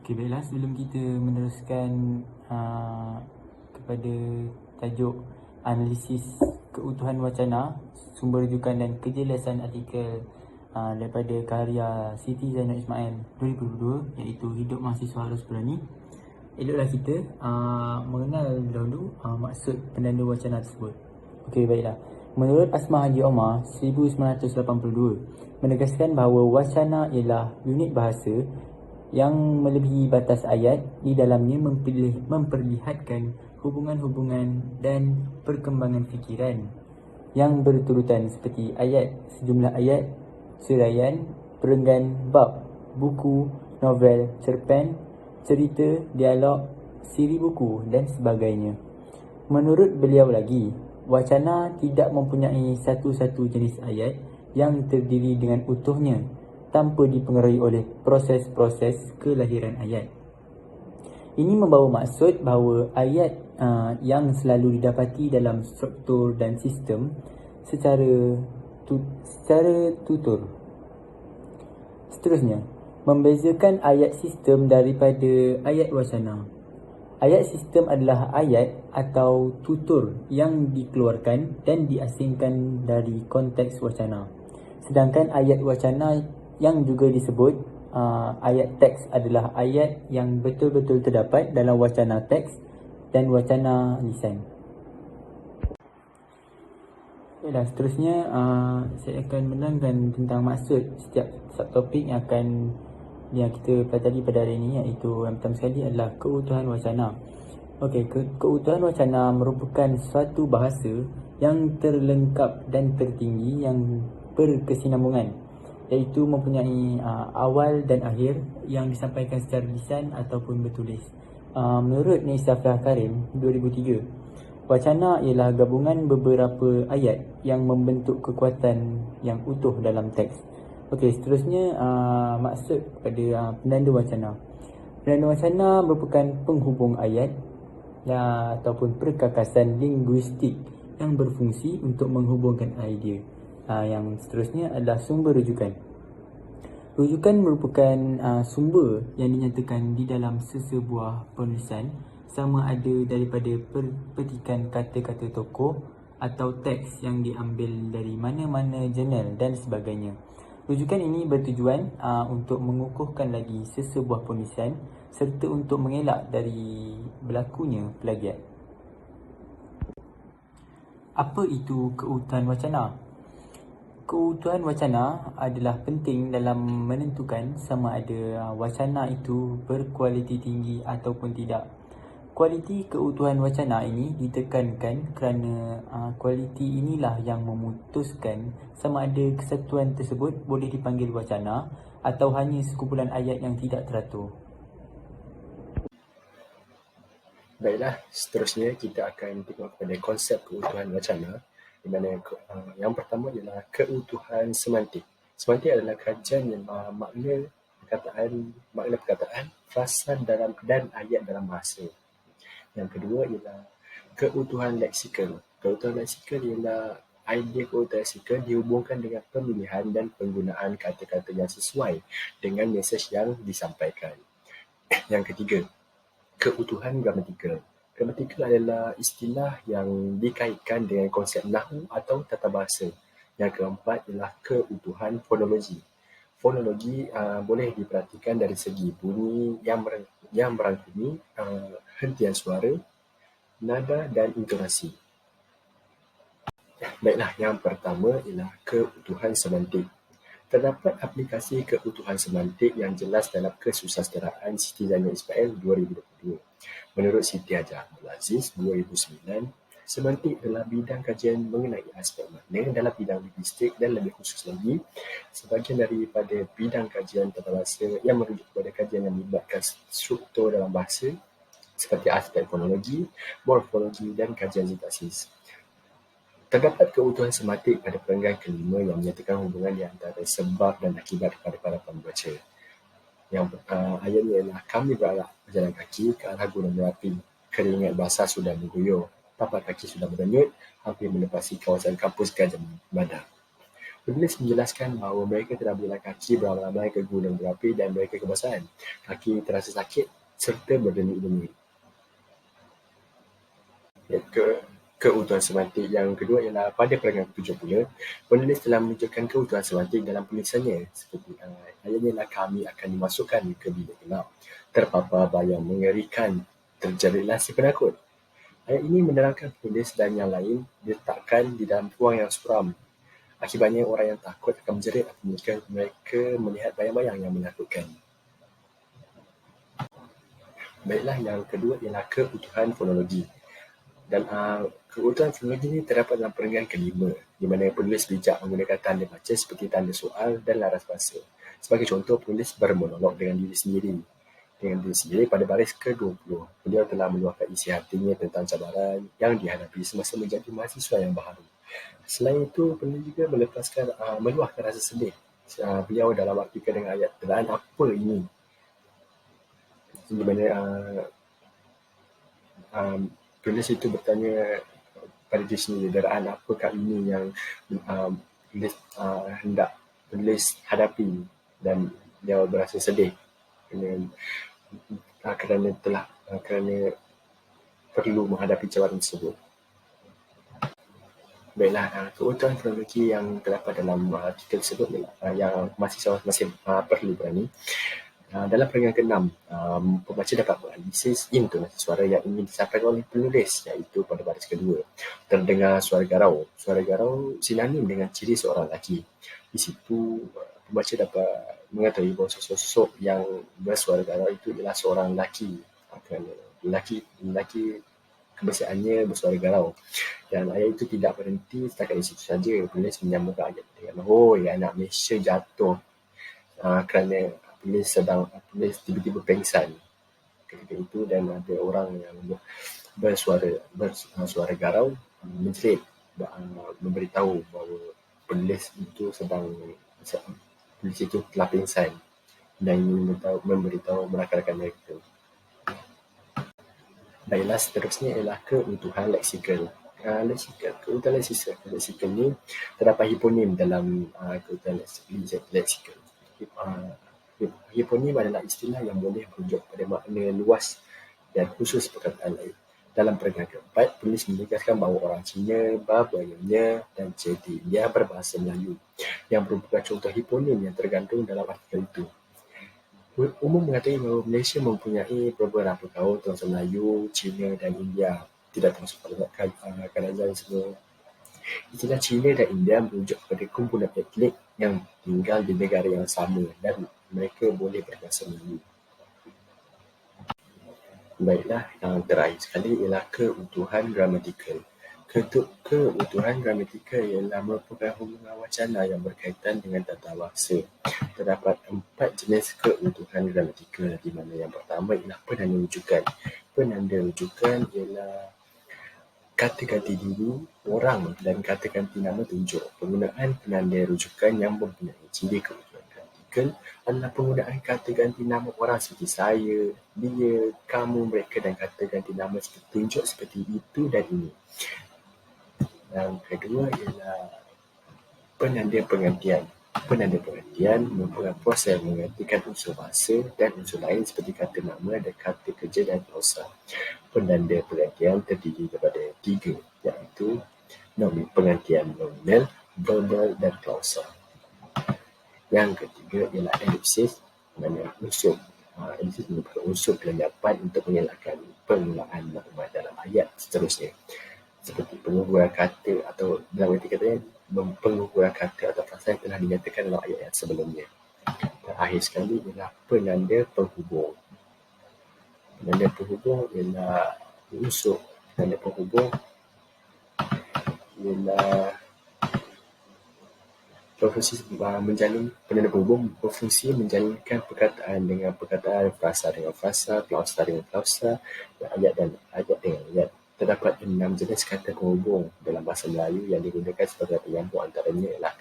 Okey, baiklah, sebelum kita meneruskan kepada tajuk analisis keutuhan wacana, sumber rujukan dan kejelasan artikel daripada karya Siti Zainal Ismail 2022, iaitu Hidup Mahasiswa Harus Berani, eloklah kita mengenal dahulu maksud penanda wacana tersebut. Okey, baiklah. Menurut Asma Haji Omar 1982, menegaskan bahawa wacana ialah unit bahasa yang melebihi batas ayat. Di dalamnya memperlihatkan hubungan-hubungan dan perkembangan fikiran yang berturutan seperti ayat, sejumlah ayat, suraian, perenggan, bab, buku, novel, cerpen, cerita, dialog, siri buku dan sebagainya. Menurut beliau lagi, wacana tidak mempunyai satu-satu jenis ayat yang terdiri dengan utuhnya tanpa dipengaruhi oleh proses-proses kelahiran ayat. Ini membawa maksud bahawa ayat yang selalu didapati dalam struktur dan sistem secara tutur. Seterusnya, membezakan ayat sistem daripada ayat wacana. Ayat sistem adalah ayat atau tutur yang dikeluarkan dan diasingkan dari konteks wacana. Sedangkan ayat wacana yang juga disebut ayat teks adalah ayat yang betul-betul terdapat dalam wacana teks dan wacana lisan. Baiklah, seterusnya saya akan menerangkan tentang maksud setiap subtopik yang kita pelajari pada hari ini, iaitu yang pertama sekali adalah keutuhan wacana. Okey, keutuhan wacana merupakan suatu bahasa yang terlengkap dan tertinggi yang berkesinambungan, iaitu mempunyai awal dan akhir yang disampaikan secara lisan ataupun bertulis. Menurut Nisafah Karim 2003, wacana ialah gabungan beberapa ayat yang membentuk kekuatan yang utuh dalam teks. Okey, seterusnya maksud pada penanda wacana. Penanda wacana merupakan penghubung ayat ataupun perkakasan linguistik yang berfungsi untuk menghubungkan idea. Yang seterusnya adalah sumber rujukan. Rujukan merupakan sumber yang dinyatakan di dalam sesebuah penulisan, sama ada daripada petikan kata-kata tokoh atau teks yang diambil dari mana-mana jurnal dan sebagainya. Rujukan ini bertujuan untuk mengukuhkan lagi sesebuah penulisan serta untuk mengelak dari berlakunya plagiat. Apa itu keutuhan wacana? Keutuhan wacana adalah penting dalam menentukan sama ada wacana itu berkualiti tinggi ataupun tidak. Kualiti keutuhan wacana ini ditekankan kerana kualiti inilah yang memutuskan sama ada kesatuan tersebut boleh dipanggil wacana atau hanya sekumpulan ayat yang tidak teratur. Baiklah, seterusnya kita akan tengok kepada konsep keutuhan wacana, di mana yang pertama ialah keutuhan semantik. Semantik adalah kajian yang makna perkataan, frasa dan ayat dalam bahasa. Yang kedua ialah keutuhan leksikal. Keutuhan leksikal ialah idea keutuhan leksikal dihubungkan dengan pemilihan dan penggunaan kata-kata yang sesuai dengan mesej yang disampaikan. Yang ketiga, keutuhan gramatikal. Gramatikal adalah istilah yang dikaitkan dengan konsep nahwu atau tata bahasa. Yang keempat ialah keutuhan fonologi. Fonologi boleh diperhatikan dari segi bunyi yang merangkumi hentian suara, nada dan intonasi. Baiklah, yang pertama ialah keutuhan semantik. Terdapat aplikasi keutuhan semantik yang jelas dalam kesusasteraan Siti Zainal Ismail 2022. Menurut Siti Hajar Abdul Aziz 2009, semantik adalah bidang kajian mengenai aspek makna dalam bidang linguistik dan lebih khusus lagi, sebahagian daripada bidang kajian tata bahasa yang merujuk kepada kajian yang melibatkan struktur dalam bahasa seperti aspek fonologi, morfologi dan kajian sintaksis. Terdapat keutuhan semantik pada perenggan kelima yang menyatakan hubungan di antara sebab dan akibat kepada para pembaca. Yang ayatnya ialah kami berjalan kaki ke arah Gunung Merapi. Keringat basah sudah mengguyur. Tapak kaki sudah berdenyut, hampir menepasi kawasan kampus Gajah Mada. Penulis menjelaskan bahawa mereka telah berjalan kaki beramai-ramai ke gunung berapi dan mereka kebasahan. Kaki terasa sakit serta berdenyut-denyut. Keutuhan semantik yang kedua ialah pada perangan ke-70, penulis telah menunjukkan keutuhan semantik dalam penulisannya. Seperti ayatnya ialah kami akan dimasukkan ke bilik gelap. Terpapar bayang mengerikan, terjadilah si penakut. Ayat ini menerangkan penulis dan yang lain diletakkan di dalam ruang yang suram. Akibatnya orang yang takut akan menjerit apabila mereka melihat bayang-bayang yang menakutkan. Baiklah, yang kedua ialah keutuhan fonologi. Dan keutuhan fonologi ini terdapat dalam perenggan kelima, di mana penulis bijak menggunakan tanda baca seperti tanda soal dan laras bahasa. Sebagai contoh, penulis bermonolog dengan diri sendiri. Pada baris ke-20, beliau telah meluahkan isi hatinya tentang cabaran yang dihadapi semasa menjadi mahasiswa yang baharu. Selain itu, penulis juga meluahkan rasa sedih. Beliau dalam artikel dengan ayat, "Teraan apa ini?" Di mana penulis itu bertanya pada diri sendiri, deraan apakah ini yang penulis hendak penulis hadapi, dan dia berasa sedih kerana perlu menghadapi cabaran tersebut. Baiklah, keutuhan kronologi yang terdapat dalam artikel tersebut yang mahasiswa masih perlu berani. Dalam perenggan ke-6, pembaca dapat menganalisis intonasi suara yang ingin disampaikan oleh penulis, iaitu pada baris kedua. Terdengar suara garau. Suara garau sinonim dengan ciri seorang lelaki. Di situ, pembaca dapat mengetahui bahawa sosok yang bersuara garau itu adalah seorang lelaki. Kerana lelaki kebiasaannya bersuara garau. Dan ayat itu tidak berhenti setakat di situ saja. Penulis menyambungkan ayat dengan, "Hoi, anak Malaysia jatuh," kerana penulis tiba-tiba pengsan ketika itu, dan ada orang yang bersuara garau menjerit, memberitahu bahawa penulis itu telah pingsan dan memberitahu rakan-rakan mereka. Baiklah, seterusnya ialah keutuhan leksikal. Keutuhan leksikal ini terdapat hiponim dalam keutuhan leksikal. Hiponim adalah istilah yang boleh merujuk pada makna luas dan khusus perkataan lain. Dalam perenggan keempat, penulis menegaskan bahawa orang Cina, Babayanya dan Cedi India berbahasa Melayu, yang merupakan contoh hiponim yang tergantung dalam artikel itu. Umum mengatakan bahawa Malaysia mempunyai beberapa kaum bangsa Melayu, Cina dan India. Tidak termasuk kerajaan semua. Istilah Cina dan India merujuk kepada kumpulan etnik yang tinggal di negara yang sama dan mereka boleh berbahasa Melayu. Baiklah, yang terakhir sekali ialah keutuhan gramatikal. Keutuhan gramatikal ialah merupakan hubungan wacana yang berkaitan dengan tata bahasa. Terdapat 4 jenis keutuhan gramatikal, di mana yang pertama ialah penanda rujukan. Penanda rujukan ialah kata ganti diri orang dan kata ganti nama tunjuk. Penggunaan penanda rujukan yang mempunyai ciri keutuhan gramatikal adalah penggunaan kata ganti nama orang seperti saya, dia, kamu, mereka, dan kata ganti nama tunjuk seperti itu dan ini. Yang kedua ialah penanda pengantian. Penanda pengantian merupakan proses menggantikan unsur bahasa dan unsur lain seperti kata nama dan kata kerja dan klausa. Penanda pengantian terdiri daripada 3, iaitu pengantian nominal, verbal dan klausa. Yang ketiga ialah elipsis, mana elipsis merupakan unsur pelendapan untuk mengelakkan pengulangan maklumat dalam ayat seterusnya, seperti pengukuran kata atau dalam arti katanya pengukuran kata atau frasa yang telah dinyatakan dalam ayat sebelumnya. Dan akhir sekali ialah penanda penghubung. Penanda penghubung ialah unsur penanda penghubung ialah penanda penghubung berfungsi menjalinkan perkataan dengan perkataan, frasa dengan frasa, klausa dengan klausa, dan ayat dengan ayat. Terdapat 6 jenis kata penghubung dalam bahasa Melayu yang digunakan sebagai penyambung, antaranya ialah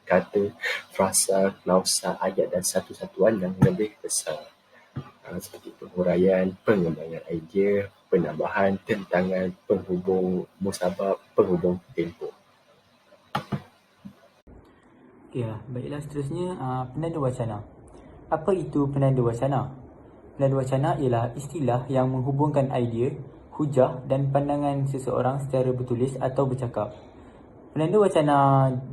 kata, frasa, klausa, ayat dan satu satuan yang lebih besar, seperti penghuraian, pengembangan idea, penambahan, tentangan, penghubung musabab, penghubung tempoh. Baiklah, seterusnya penanda wacana. Apa itu penanda wacana? Penanda wacana ialah istilah yang menghubungkan idea, hujah dan pandangan seseorang secara bertulis atau bercakap. Penanda wacana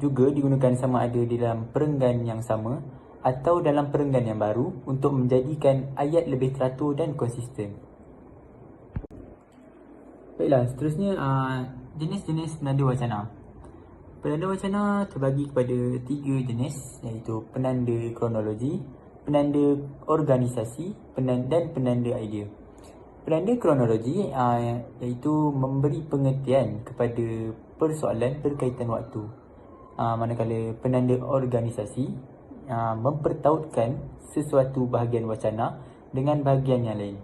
juga digunakan sama ada dalam perenggan yang sama atau dalam perenggan yang baru untuk menjadikan ayat lebih teratur dan konsisten. Baiklah, seterusnya jenis-jenis penanda wacana. Penanda wacana terbagi kepada 3 jenis, iaitu penanda kronologi, penanda organisasi dan penanda idea. Penanda kronologi iaitu memberi pengertian kepada persoalan berkaitan waktu. Manakala penanda organisasi mempertautkan sesuatu bahagian wacana dengan bahagian yang lain.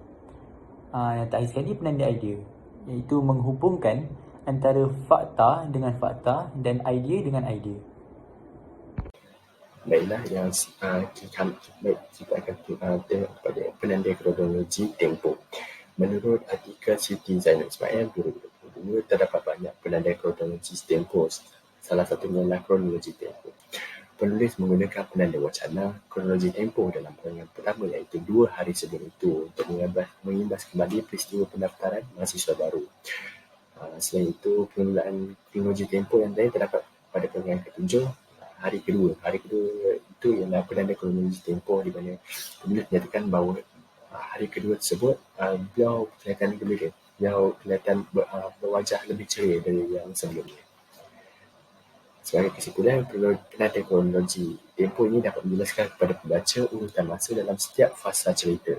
Yang terakhir sekali, penanda idea, iaitu menghubungkan antara fakta dengan fakta dan idea dengan idea. Baiklah, yang kita akan tengok pada penanda kronologi tempoh. Menurut artikel Siti Zainal Ismail 2022, terdapat banyak penanda kronologi tempoh. Salah satunya adalah kronologi tempoh. Penulis menggunakan penanda wacana kronologi tempoh dalam perenggan pertama, iaitu 2 hari sebelum itu, untuk mengimbas kembali peristiwa pendaftaran mahasiswa baru. Selain itu, pengelolaan kronologi tempoh yang lain terdapat pada perenggan ke-7, hari kedua. Hari kedua itu ialah penanda kronologi tempoh di mana penulis menyatakan bahawa hari kedua tersebut beliau kelihatan gembira, beliau kelihatan berwajah lebih ceria dari yang sebelumnya. Sebagai kesimpulan, penanda kronologi tempoh ini dapat menjelaskan kepada pembaca urutan masa dalam setiap fasa cerita.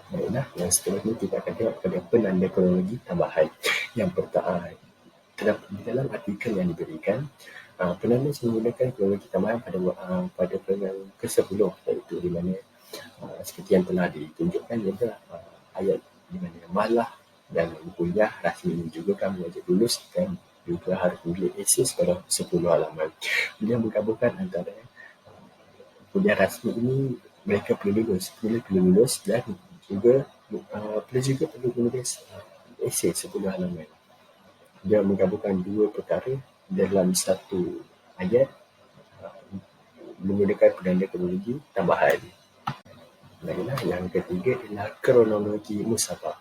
Baiklah, yang seterusnya kita akan tengok pada penanda kronologi tambahan. Yang pertama, terdapat di dalam artikel yang diberikan, penulis menggunakan kronologi tambahan pada perenggan ke-10, iaitu di mana seperti yang telah ditunjukkan ialah ayat di mana malah dan kuliah rasmi ini juga kami wajib lulus dan juga harus memilih esei pada 10 halaman. Beliau menggabungkan antara kuliah rasmi ini mereka perlu lulus dan juga perlu menulis esei 10 halaman. Dia menggabungkan 2 perkara dalam satu ayat menggunakan penanda kronologi tambahan. Baiklah, yang ketiga ialah kronologi musabah.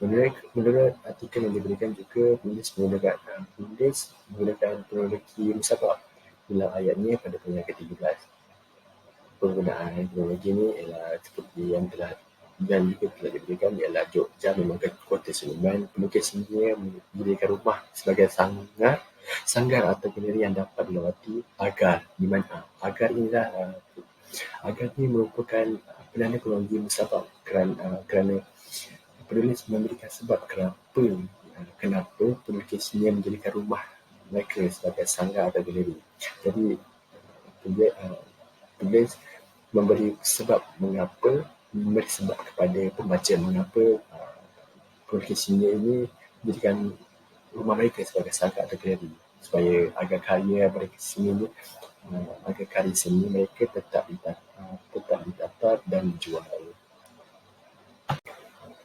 Menurut artikel yang diberikan juga, penulis menggunakan kronologi musabah dalam ayatnya pada perenggan ke-13. Penggunaan kronologi ini ialah seperti yang telah diberikan, ialah Jogja memangkan kota seniman. Pelukis ini mendirikan rumah sebagai sanggar atau galeri yang dapat dilawati agar. Di mana agar ini merupakan penanda kronologi musabah kerana penulis memberikan sebab kenapa pelukis ini menjadikan rumah mereka sebagai sanggar atau galeri. Jadi penulis memberi sebab kepada pembaca mengapa pelukis ini menjadikan rumah mereka sebagai sanggar atau galeri, supaya agar karya seni mereka tetap ditata dan dijual.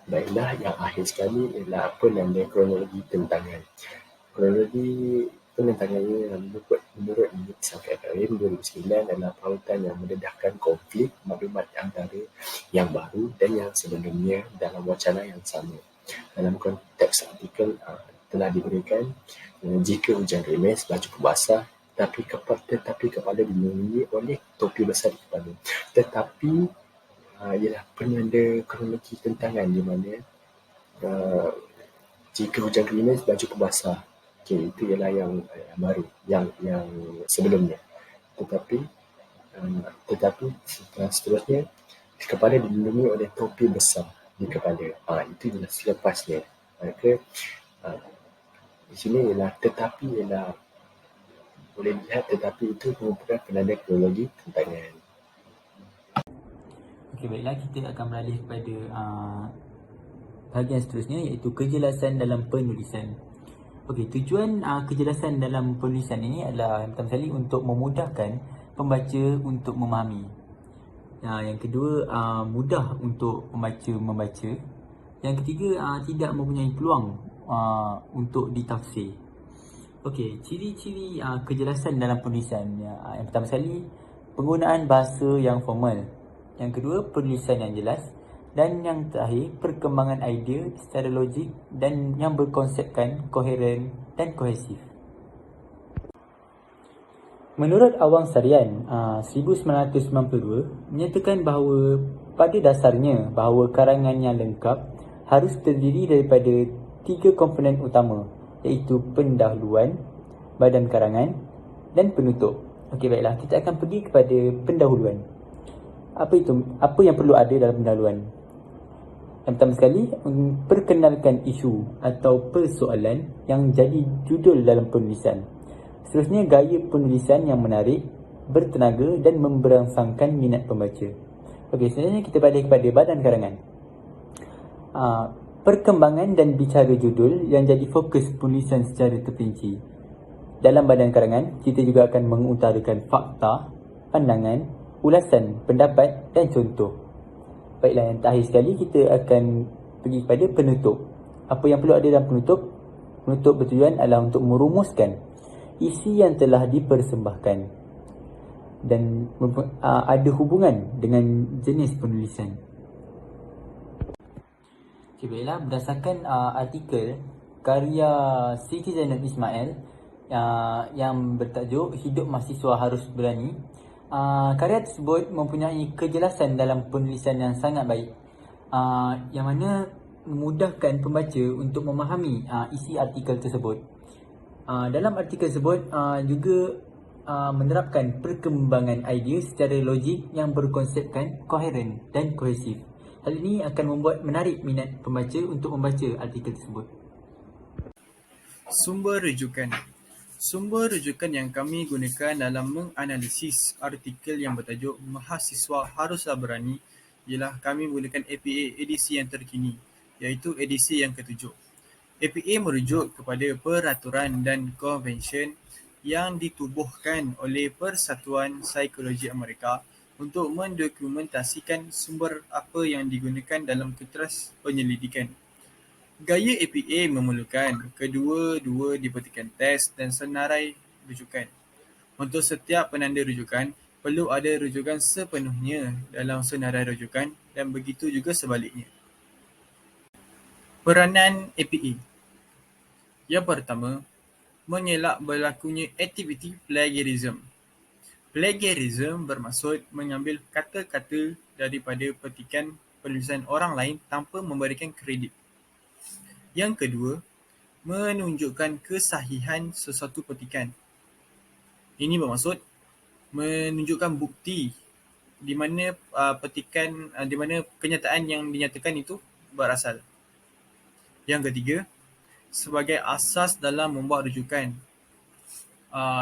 Baiklah, yang akhir sekali ialah penanda kronologi tentangan. Kronologi penentangan ini menurut Sampai Karim 2009 adalah pautan yang mendedahkan konflik maklumat antara yang baru dan yang sebelumnya dalam wacana yang sama. Dalam konteks artikel telah diberikan, jika hujan remes, baju basah, tetapi kepala dilindungi oleh topi besar di kepala. Tetapi ialah penanda kronologi tentangan di mana jika hujan remes, baju basah. Itu ialah yang baru, yang sebelumnya. Tetapi seterusnya, kepala dilindungi oleh topi besar di kepala. Itu ialah selepasnya. Maka di sini ialah boleh dilihat tetapi itu merupakan penanda kronologi tentangan. Okey, baiklah, kita akan beralih kepada bahagian seterusnya, iaitu kejelasan dalam penulisan. Okey, tujuan kejelasan dalam penulisan ini adalah yang pertama sekali untuk memudahkan pembaca untuk memahami. Yang kedua, mudah untuk pembaca membaca. Yang ketiga, tidak mempunyai peluang untuk ditafsir. Okey, ciri-ciri kejelasan dalam penulisan. Yang pertama sekali, penggunaan bahasa yang formal. Yang kedua, penulisan yang jelas. Dan yang terakhir, perkembangan idea secara logik dan yang berkonsepkan, koheren dan kohesif. Menurut Awang Sarian 1992 menyatakan bahawa pada dasarnya bahawa karangan yang lengkap harus terdiri daripada 3 komponen utama, iaitu pendahuluan, badan karangan dan penutup. Okey, baiklah, kita akan pergi kepada pendahuluan. Apa yang perlu ada dalam pendahuluan? Yang pertama sekali, perkenalkan isu atau persoalan yang jadi judul dalam penulisan. Seterusnya, gaya penulisan yang menarik, bertenaga dan memberangsangkan minat pembaca. Okey, selanjutnya kita balik kepada badan karangan. Perkembangan dan bicara judul yang jadi fokus penulisan secara terperinci. Dalam badan karangan, kita juga akan mengutarakan fakta, pandangan, ulasan, pendapat dan contoh. Baiklah, yang terakhir sekali kita akan pergi kepada penutup. Apa yang perlu ada dalam penutup? Penutup bertujuan adalah untuk merumuskan isi yang telah dipersembahkan dan ada hubungan dengan jenis penulisan. Okay, baiklah, berdasarkan artikel karya Siti Zainab Ismail yang bertajuk Hidup Mahasiswa Harus Berani, karya tersebut mempunyai kejelasan dalam penulisan yang sangat baik, yang mana memudahkan pembaca untuk memahami isi artikel tersebut. Dalam artikel tersebut juga menerapkan perkembangan idea secara logik yang berkonsepkan, koheren dan kohesif. Hal ini akan membuat menarik minat pembaca untuk membaca artikel tersebut. Sumber rujukan. Sumber rujukan yang kami gunakan dalam menganalisis artikel yang bertajuk Mahasiswa Haruslah Berani ialah kami menggunakan APA edisi yang terkini, iaitu edisi yang ke-7. APA merujuk kepada peraturan dan konvensyen yang ditubuhkan oleh Persatuan Psikologi Amerika untuk mendokumentasikan sumber apa yang digunakan dalam keteras penyelidikan. Gaya APA memerlukan kedua-dua dibuktikan teks dan senarai rujukan. Untuk setiap penanda rujukan, perlu ada rujukan sepenuhnya dalam senarai rujukan dan begitu juga sebaliknya. Peranan APA. Yang pertama, mengelak berlakunya aktiviti plagiarism. Plagiarism bermaksud mengambil kata-kata daripada petikan penulisan orang lain tanpa memberikan kredit. Yang kedua, menunjukkan kesahihan sesuatu petikan. Ini bermaksud menunjukkan bukti di mana di mana kenyataan yang dinyatakan itu berasal. Yang ketiga, sebagai asas dalam membuat rujukan.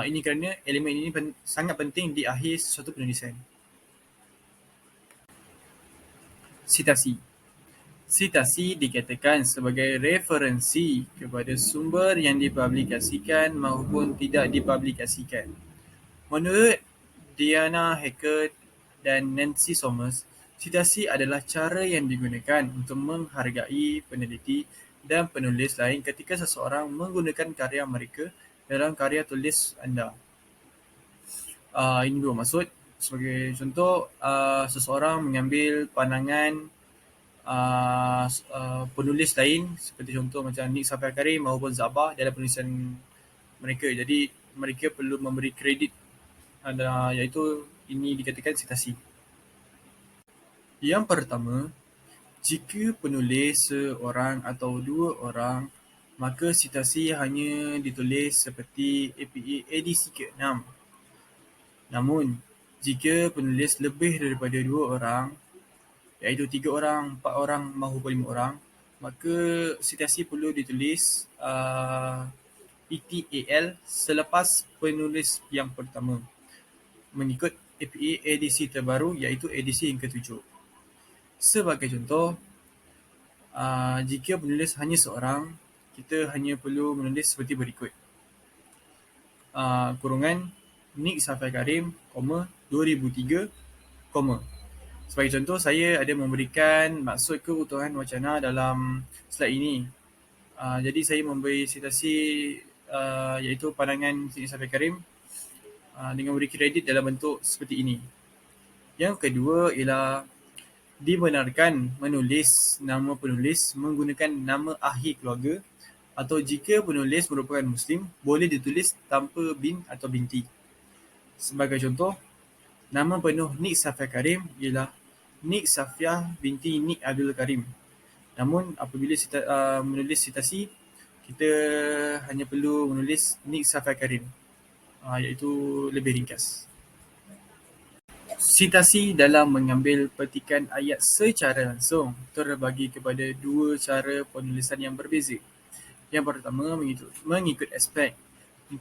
Ini kerana elemen ini sangat penting di akhir sesuatu penulisan. Sitasi. Sitasi dikatakan sebagai referensi kepada sumber yang dipublikasikan maupun tidak dipublikasikan. Menurut Diana Hackett dan Nancy Somers, sitasi adalah cara yang digunakan untuk menghargai peneliti dan penulis lain ketika seseorang menggunakan karya mereka dalam karya tulis anda. Ini bermaksud, sebagai contoh, seseorang mengambil pandangan penulis lain seperti contoh macam Nick Safia Karim maupun Zabah dalam penulisan mereka. Jadi mereka perlu memberi kredit, iaitu ini dikatakan sitasi. Yang pertama, jika penulis seorang atau dua orang, maka sitasi hanya ditulis seperti APA edisi ke-6. Namun, jika penulis lebih daripada 2 orang, iaitu 3 orang, 4 orang maupun 5 orang, maka sitasi perlu ditulis PTAL selepas penulis yang pertama, mengikut APA edisi terbaru iaitu edisi yang ke-7. Sebagai contoh, jika penulis hanya seorang, kita hanya perlu menulis seperti berikut. Kurungan Nick Safia Karim, 2003, Sebagai contoh, saya ada memberikan maksud keutuhan wacana dalam slide ini. Jadi saya memberi sitasi iaitu pandangan Siti Safia Karim dengan beri kredit dalam bentuk seperti ini. Yang kedua ialah dibenarkan menulis nama penulis menggunakan nama ahli keluarga, atau jika penulis merupakan Muslim, boleh ditulis tanpa bin atau binti. Sebagai contoh, nama penuh Nik Safia Karim ialah Nik Safia binti Nik Abdul Karim. Namun apabila menulis sitasi, kita hanya perlu menulis Nik Safia Karim, iaitu lebih ringkas. Sitasi dalam mengambil petikan ayat secara langsung terbagi kepada dua cara penulisan yang berbeza. Yang pertama mengikut aspek 40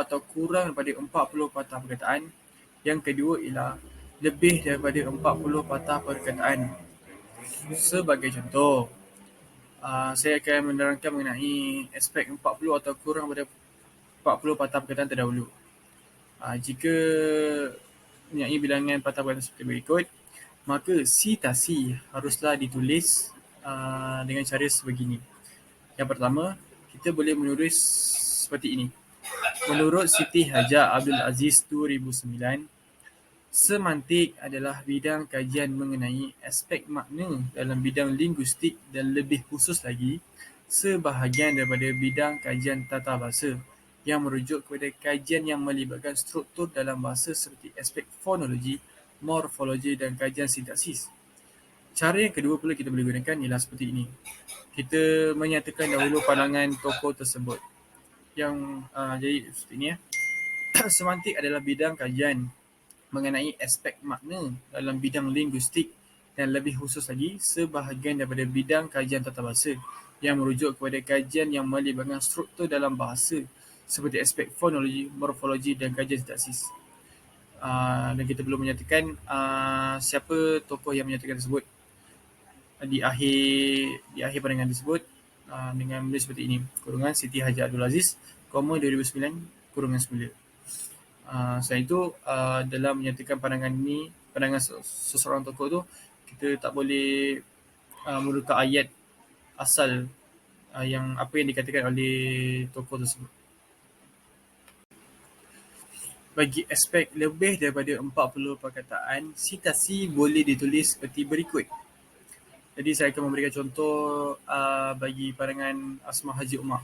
atau kurang daripada 40 patah perkataan. Yang kedua ialah lebih daripada 40 patah perkataan. Sebagai contoh, saya akan menerangkan mengenai aspek 40 atau kurang daripada 40 patah perkataan terdahulu. Jika mempunyai bilangan patah perkataan seperti berikut, maka sitasi haruslah ditulis dengan cara sebegini. Yang pertama, kita boleh menulis seperti ini. Menurut Siti Hajar Abdul Aziz 2009, semantik adalah bidang kajian mengenai aspek makna dalam bidang linguistik dan lebih khusus lagi, sebahagian daripada bidang kajian tata bahasa yang merujuk kepada kajian yang melibatkan struktur dalam bahasa seperti aspek fonologi, morfologi dan kajian sintaksis. Cara yang kedua pula kita boleh gunakan ialah seperti ini. Kita menyatakan dahulu pandangan tokoh tersebut. Jadi seperti ini. Semantik adalah bidang kajian mengenai aspek makna dalam bidang linguistik dan lebih khusus lagi, sebahagian daripada bidang kajian tata bahasa yang merujuk kepada kajian yang melibatkan struktur dalam bahasa seperti aspek fonologi, morfologi dan kajian sintaksis. Dan kita perlu menyatakan siapa tokoh yang menyatakan tersebut di akhir pandangan tersebut dengan menulis seperti ini: kurungan Siti Hajar Abdul Aziz, 2009, kurungan semula. Selain itu, dalam menyatakan pandangan seseorang tokoh tu, kita tak boleh meruka ayat asal yang apa yang dikatakan oleh tokoh tersebut. Bagi aspek lebih daripada 40 perkataan, sitasi boleh ditulis seperti berikut. Jadi saya akan memberikan contoh bagi pandangan Asma Haji Umar.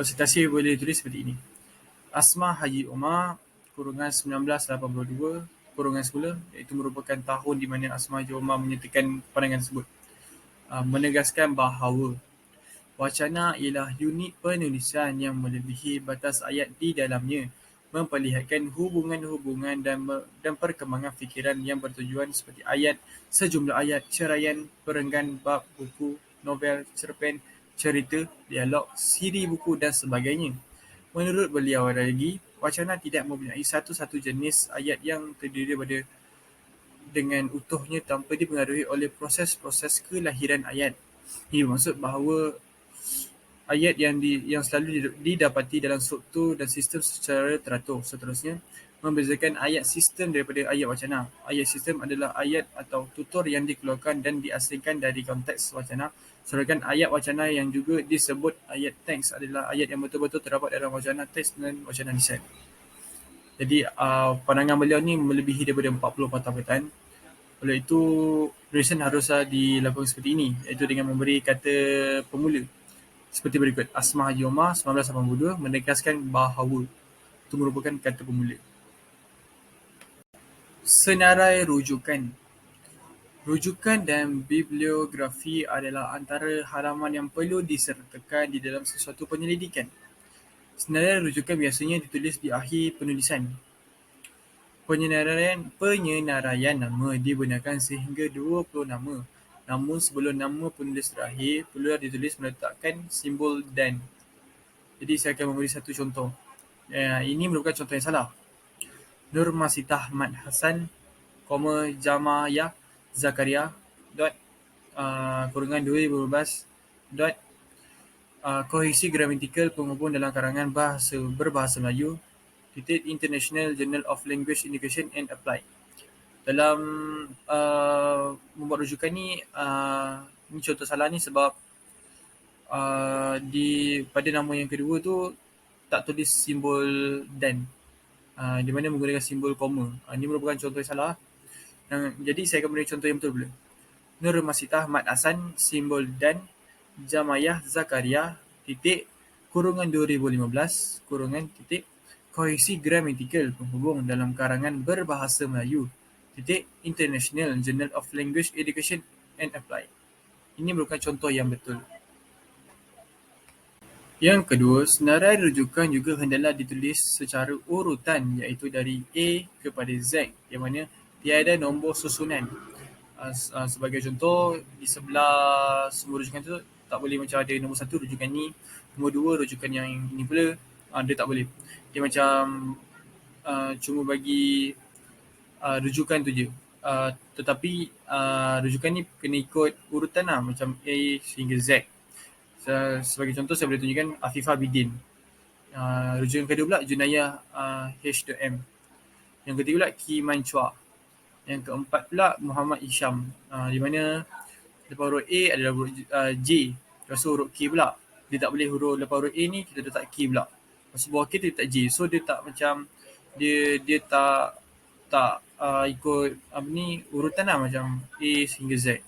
Sitasi boleh ditulis seperti ini. Asma Haji Umar, kurungan 1982, kurungan semula, iaitu merupakan tahun di mana Asma Haji Umar menyatakan pandangan tersebut. Menegaskan bahawa wacana ialah unit penulisan yang melebihi batas ayat di dalamnya, memperlihatkan hubungan-hubungan dan perkembangan fikiran yang bertujuan seperti ayat, sejumlah ayat, ceraian, perenggan, bab, buku, novel, cerpen, cerita, dialog, siri buku dan sebagainya. Menurut beliau lagi, wacana tidak mempunyai satu-satu jenis ayat yang terdiri daripada dengan utuhnya tanpa dipengaruhi oleh proses-proses kelahiran ayat. Ini bermaksud bahawa ayat yang selalu didapati dalam struktur dan sistem secara teratur. Seterusnya, membezakan ayat sistem daripada ayat wacana. Ayat sistem adalah ayat atau tutur yang dikeluarkan dan diasingkan dari konteks wacana, sedangkan ayat wacana yang juga disebut ayat teks adalah ayat yang betul-betul terdapat dalam wacana teks dan wacana lisan. Jadi pandangan beliau ni melebihi daripada 40 patah perkataan. Oleh itu, tulisan haruslah dilakukan seperti ini, iaitu dengan memberi kata pemula seperti berikut. Asma Haji Umar 1982 menegaskan bahawa. Itu merupakan kata pemula. Senarai rujukan. Rujukan dan bibliografi adalah antara halaman yang perlu disertakan di dalam sesuatu penyelidikan. Senarai rujukan biasanya ditulis di akhir penulisan. Penyenaraian nama dibenarkan sehingga 20 nama. Namun sebelum nama penulis terakhir, perlulah ditulis meletakkan simbol dan. Jadi saya akan memberi satu contoh. Ini merupakan contoh yang salah. Nur Masitah Ahmad Hassan, Jamaya Zakaria, kurungan 2012, kohesi gramatikal penghubung dalam karangan berbahasa Melayu, International Journal of Language Education and Applied. Dalam membuat rujukan ni, ini contoh salah ni sebab pada nama yang kedua tu tak tulis simbol dan, di mana menggunakan simbol koma. Ini merupakan contoh yang salah. Jadi saya akan beri contoh yang betul pula. Nur Masitah Mat Hasan, simbol dan, Jamayah Zakaria, titik, kurungan 2015, kurungan, titik, kohesi gramatikal penghubung dalam karangan berbahasa Melayu, titik, International Journal of Language Education and Applied. Ini merupakan contoh yang betul. Yang kedua, senarai rujukan juga hendaklah ditulis secara urutan, iaitu dari A kepada Z, yang mana tiada nombor susunan. Sebagai contoh, di sebelah semua rujukan tu tak boleh macam ada nombor satu rujukan ni, nombor dua rujukan yang ini pula, dia tak boleh. Dia macam cuma bagi rujukan tu je. Tetapi rujukan ni kena ikut urutan lah, macam A sehingga Z. Sebagai contoh, saya boleh tunjukkan Afifah Bidin. Rujukan kedua pula Junayah H.M. Yang ketiga pula Kiman Chua. Yang keempat pula Muhammad Isham, di mana lepas huruf A adalah huruf J. Lepas tu huruf K pula, dia tak boleh huruf lepas huruf A ni kita letak K pula. Lepas tu bawah K tu letak J. So dia tak macam, dia tak ikut urutan lah, macam A sehingga Z.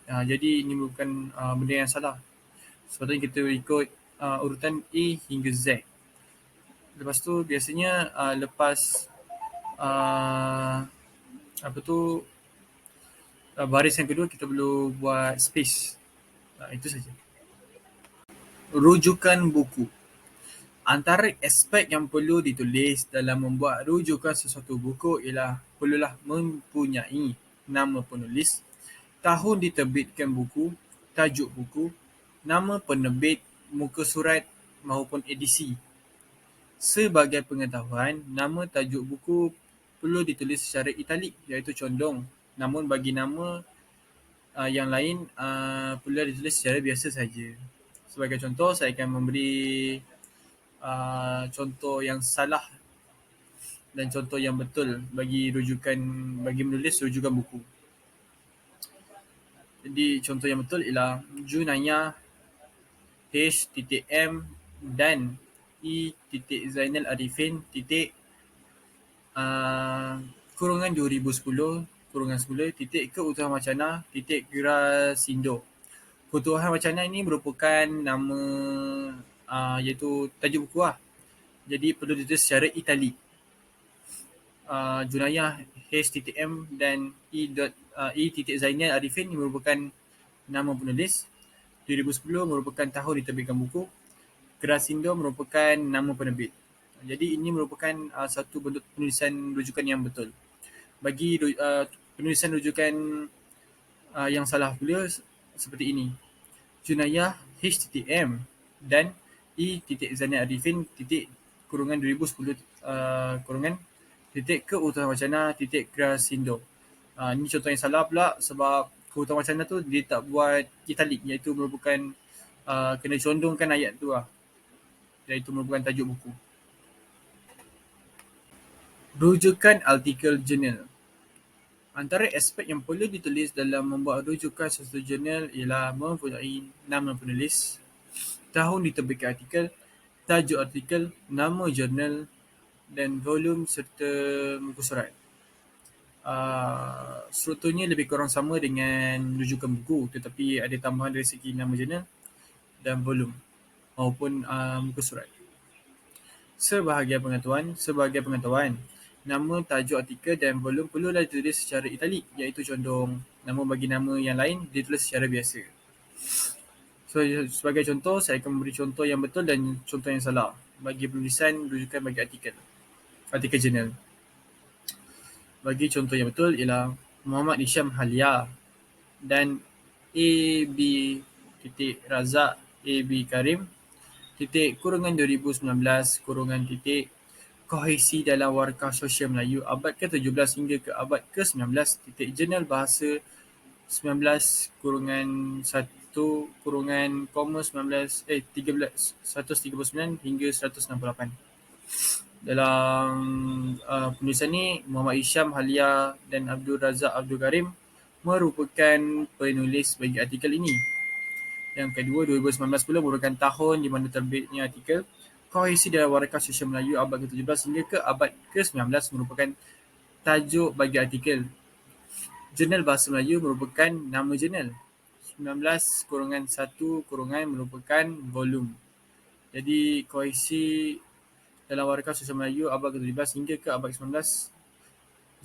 Jadi ini merupakan benda yang salah. Sepatutnya kita ikut urutan A hingga Z. Lepas tu biasanya lepas baris yang kedua kita perlu buat space. Itu saja. Rujukan buku. Antara aspek yang perlu ditulis dalam membuat rujukan sesuatu buku ialah perlulah mempunyai nama penulis, tahun diterbitkan buku, tajuk buku, nama penerbit, muka surat maupun edisi. Sebagai pengetahuan, nama tajuk buku perlu ditulis secara italik, iaitu condong. Namun bagi nama yang lain perlu ditulis secara biasa saja. Sebagai contoh, saya akan memberi contoh yang salah dan contoh yang betul bagi menulis rujukan buku. Jadi contoh yang betul ialah Junayah H.M dan E. Zainal Arifin, kurungan 2010, kurungan semula, keutuhan wacana, Gerasindo. Keutuhan wacana ini merupakan nama, iaitu tajuk buku lah. Jadi perlu ditulis secara italik. Junayah H.M dan E. Zainal Arifin merupakan nama penulis. 2010 merupakan tahun diterbitkan buku. Gerasindo merupakan nama penerbit. Jadi ini merupakan satu bentuk penulisan rujukan yang betul. Bagi penulisan rujukan yang salah pula seperti ini. Junayah H.M dan E. Zainal Arifin, kurungan 2010, kurungan, keutuhan wacana, Gerasindo. Ini contoh yang salah pula sebab keutuhan wacana tu dia tak buat italik, iaitu merupakan kena condongkan ayat tu lah, iaitu merupakan tajuk buku. Rujukan artikel jurnal. Antara aspek yang perlu ditulis dalam membuat rujukan sesuatu jurnal ialah mempunyai nama penulis, tahun diterbitkan artikel, tajuk artikel, nama jurnal dan volume serta muka surat. Strukturnya lebih kurang sama dengan rujukan buku, tetapi ada tambahan dari segi nama jurnal dan volume maupun muka surat. Sebahagian pengetahuan, nama, tajuk artikel dan volume perlulah ditulis secara italik, iaitu condong. Namun bagi nama yang lain ditulis secara biasa. So, sebagai contoh, saya akan memberi contoh yang betul dan contoh yang salah bagi penulisan rujukan bagi artikel jurnal. Bagi contoh yang betul ialah Muhammad Isham Halia dan A.B. Razak A.B. Karim, kurungan 2019, kurungan, kohesi dalam warkah sosial Melayu abad ke-17 hingga ke abad ke-19, jurnal bahasa 19, kurungan 1, kurungan, 139 hingga 168. Dalam penulisan ni, Muhammad Isham Halia dan Abdul Razak Abdul Karim merupakan penulis bagi artikel ini. Yang kedua, 2019 pula merupakan tahun di mana terbitnya artikel Kohesi dalam Waraka Sosial Melayu abad ke-17 hingga ke abad ke-19 merupakan tajuk bagi artikel. Jurnal Bahasa Melayu merupakan nama jurnal. 19-1- merupakan volum. Jadi kohesi dalam Waraka Sosial Melayu abad ke-17 hingga ke abad ke-19,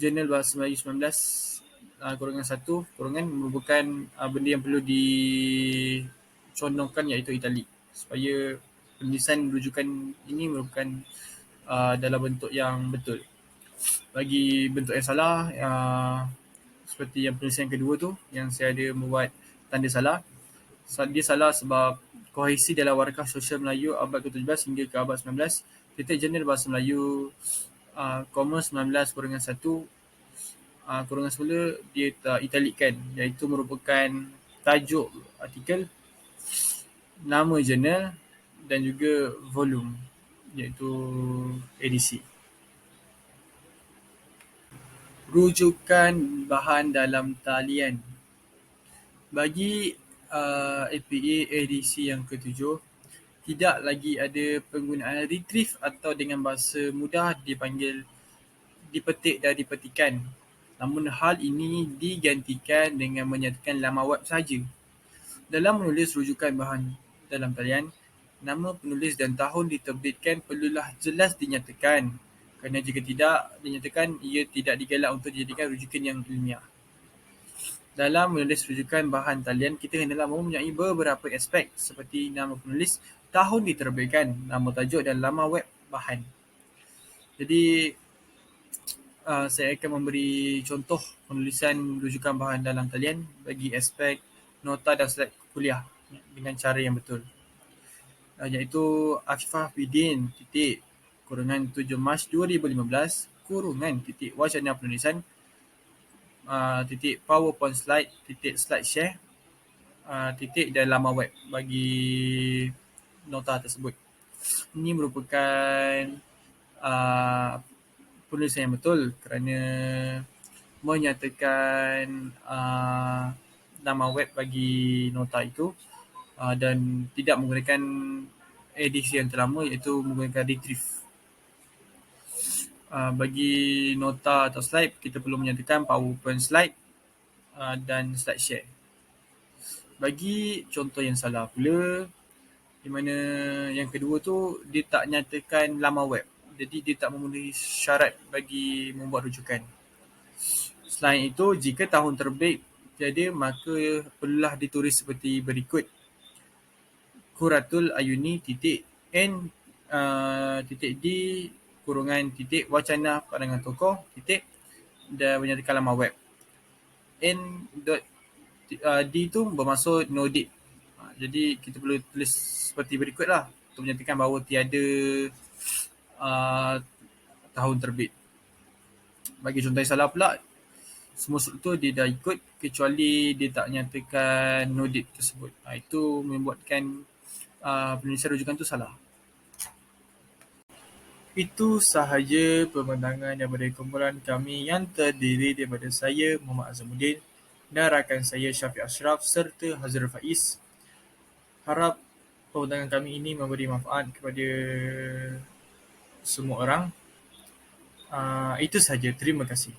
Jurnal Bahasa Melayu 19-1- merupakan benda yang perlu dicondongkan iaitu italik supaya penulisan rujukan ini merupakan dalam bentuk yang betul. Bagi bentuk yang salah, seperti yang penulisan yang kedua tu, yang saya ada membuat tanda salah. Dia salah sebab kohesi dalam Warkah Sosial Melayu abad ke-17 hingga ke abad 19, titik Jurnal Bahasa Melayu, 19-1, semula dia italikkan, iaitu merupakan tajuk artikel, nama jurnal dan juga volum, iaitu edisi. Rujukan bahan dalam talian. Bagi APA edisi yang ke-7, tidak lagi ada penggunaan retrieve atau dengan bahasa mudah dipanggil dipetik dan dipetikan. Namun hal ini digantikan dengan menyatakan laman web sahaja. Dalam menulis rujukan bahan dalam talian, nama penulis dan tahun diterbitkan perlulah jelas dinyatakan, kerana jika tidak dinyatakan, ia tidak digalak untuk dijadikan rujukan yang ilmiah. Dalam menulis rujukan bahan talian, kita hendaklah mempunyai beberapa aspek seperti nama penulis, tahun diterbitkan, nama tajuk dan laman web bahan. Jadi, saya akan memberi contoh penulisan rujukan bahan dalam talian bagi aspek nota dan slide kuliah dengan cara yang betul. Iaitu Afifah Bidin _7 Mac 2015 wacana penulisan PowerPoint slide slide share dan laman web bagi nota tersebut. Ini merupakan penulisan yang betul kerana menyatakan nama web bagi nota itu dan tidak menggunakan edisi yang terlama iaitu menggunakan retrieve. Bagi nota atau slide, kita perlu menyatakan PowerPoint slide dan slide share. Bagi contoh yang salah pula, di mana yang kedua tu dia tak nyatakan laman web. Jadi dia tak memenuhi syarat bagi membuat rujukan. Selain itu, jika tahun terbit tiada, maka perlulah ditulis seperti berikut. Quratul Ayuni N D wacana pandangan tokoh dan menyatakan laman web. D tu bermaksud no date. Jadi kita perlu tulis seperti berikutlah untuk menyatakan bahawa tiada tahun terbit. Bagi contoh yang salah pula, semua struktur dia dah ikut kecuali dia tak nyatakan no date tersebut. Itu membuatkan penulisan rujukan tu salah. Itu sahaja pemandangan daripada kumpulan kami yang terdiri daripada saya, Muhammad Azamuddin, dan rakan saya Syafiq Ashraf serta Hazrul Faiz. Harap pemandangan kami ini memberi manfaat kepada semua orang. Itu sahaja. Terima kasih.